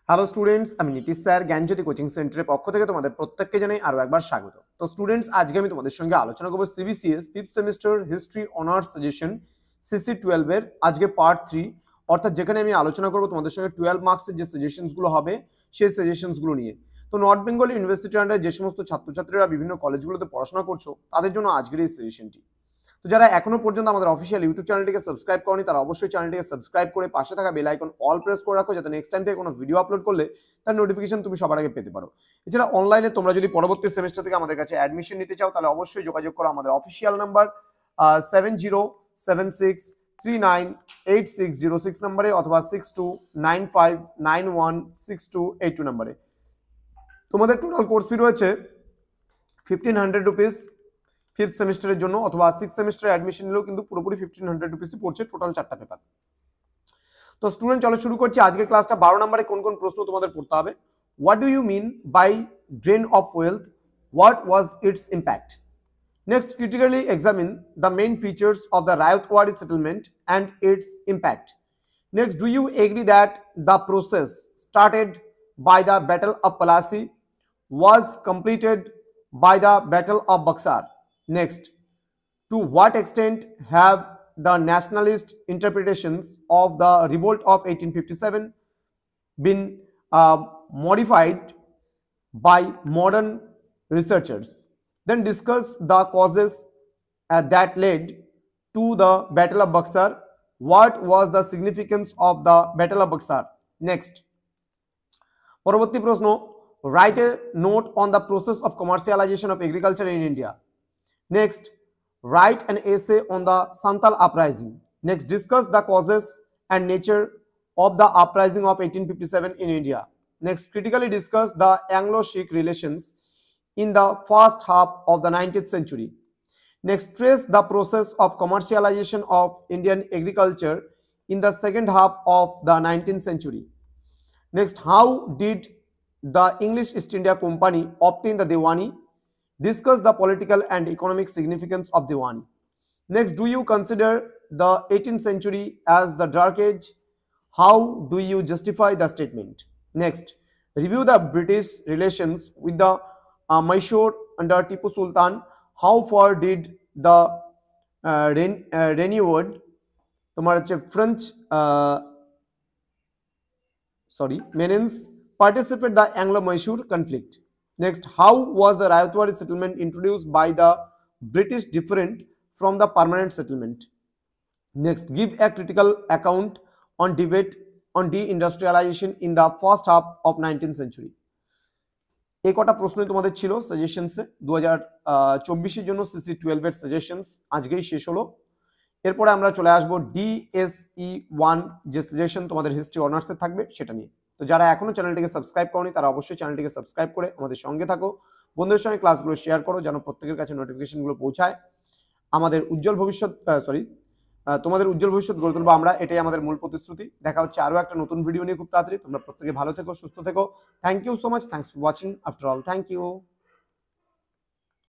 Hello students, আমি Nitish sir জ্ঞানজ্যোতি coaching সেন্টারের পক্ষ থেকে তোমাদের প্রত্যেককে জানাই আরো একবার স্বাগত। তো স্টুডেন্টস, আজকে আমি তোমাদের সঙ্গে আলোচনা করব CBCS fifth semester history honours suggestion CC 12 এর আজকে পার্ট 3, অর্থাৎ যেখানে আমি আলোচনা করব তোমাদের সঙ্গে 12 মার্কসের যে সাজেশনস গুলো হবে সেই সাজেশনস গুলো নিয়ে। তো নর্থ বেঙ্গল ইউনিভার্সিটির আন্ডারে যে সমস্ত ছাত্রছাত্রীরা বিভিন্ন কলেজগুলোতে পড়াশোনা করছো তাদের জন্য আজকের এই সাজেশনটি। তো যারা এখনো পর্যন্ত আমাদের অফিসিয়াল ইউটিউব চ্যানেলটিকে সাবস্ক্রাইব করনি তারা অবশ্যই চ্যানেলটিকে সাবস্ক্রাইব করে পাশে থাকা বেল আইকন অল প্রেস করে রাখো, যাতে নেক্সট টাইম থেকে কোনো ভিডিও আপলোড করলে তার নোটিফিকেশন তুমি সবার আগে পেতে পারো। এছাড়া অনলাইনে তোমরা যদি পরবর্তী সেমিস্টার থেকে আমাদের কাছে অ্যাডমিশন নিতে চাও তাহলে অবশ্যই যোগাযোগ করো আমাদের অফিসিয়াল নাম্বার 7076398606 নম্বরে অথবা 6295916282 নম্বরে। তোমাদের টোটাল কোর্স ফি রয়েছে 1500 রুপিস ফিফথ সেমিস্টারের জন্য, অথবা সিক্স সেমিস্টারে অ্যাডমিশন নিলেও কিন্তু পুরোপুরি 1500 রুপিসই পড়ছে টোটাল 4টা পেপার। তো স্টুডেন্ট, চলো শুরু করছি আজকের ক্লাসটা। 12 নম্বরে কোন কোন প্রশ্ন তোমাদের পড়তে হবে। What do you mean by drain of wealth? What was its impact? Next, critically examine the main features of the Rayatwadi settlement and its impact. Next, do you agree that the process started by the Battle of Plassey was completed by the Battle of Buxar? Next, to what extent have the nationalist interpretations of the revolt of 1857 been modified by modern researchers? Then discuss the causes that led to the Battle of Buxar. What was the significance of the Battle of Buxar? Next, পরবর্তী প্রশ্ন, write a note on the process of commercialization of agriculture in India. Next, write an essay on the Santal uprising. Next, discuss the causes and nature of the uprising of 1857 in India. Next, critically discuss the Anglo-Sikh relations in the first half of the 19th century. Next, trace the process of commercialization of Indian agriculture in the second half of the 19th century. Next, how did the English East India Company obtain the Diwani? Discuss the political and economic significance of Diwani. Next, do you consider the 18th century as the Dark Age? How do you justify the statement? Next, review the British relations with the Mysore under Tipu Sultan. How far did the renewed French menace participate the Anglo-Mysore conflict? Next, how was the Rayatwadi settlement introduced by the British different from the permanent settlement? Next, give a critical account on debate on deindustrialization in the first half of 19th century. এই কটা প্রশ্নই তোমাদের ছিল সাজেশনসে 2024 এর জন্য CC 12 এর suggestions আজকেই শেষ হলো। এরপরে আমরা চলে আসবো ডিএসই 1 যে সাজেশন তোমাদের হিস্ট্রি অনার্সে থাকবে সেটা নিয়ে। তো যারা এখনো চ্যানেলটিকে সাবস্ক্রাইব করনি তারা অবশ্যই চ্যানেলটিকে সাবস্ক্রাইব করে আমাদের সঙ্গে থাকো, বন্ধুদের সঙ্গে ক্লাসগুলো শেয়ার করো যেন প্রত্যেকের কাছে নোটিফিকেশনগুলো পৌঁছায়। আমাদের উজ্জ্বল ভবিষ্যৎ তোমাদের উজ্জ্বল ভবিষ্যৎ গড়ে তুলবো আমরা, এটাই আমাদের মূল প্রতিশ্রুতি। দেখা হচ্ছে আরো একটা নতুন ভিডিও নিয়ে খুব তাড়াতাড়ি। তোমরা প্রত্যেকে ভালো থেকো, সুস্থ থেকো। Thank you so much, thanks for watching after all, thank you.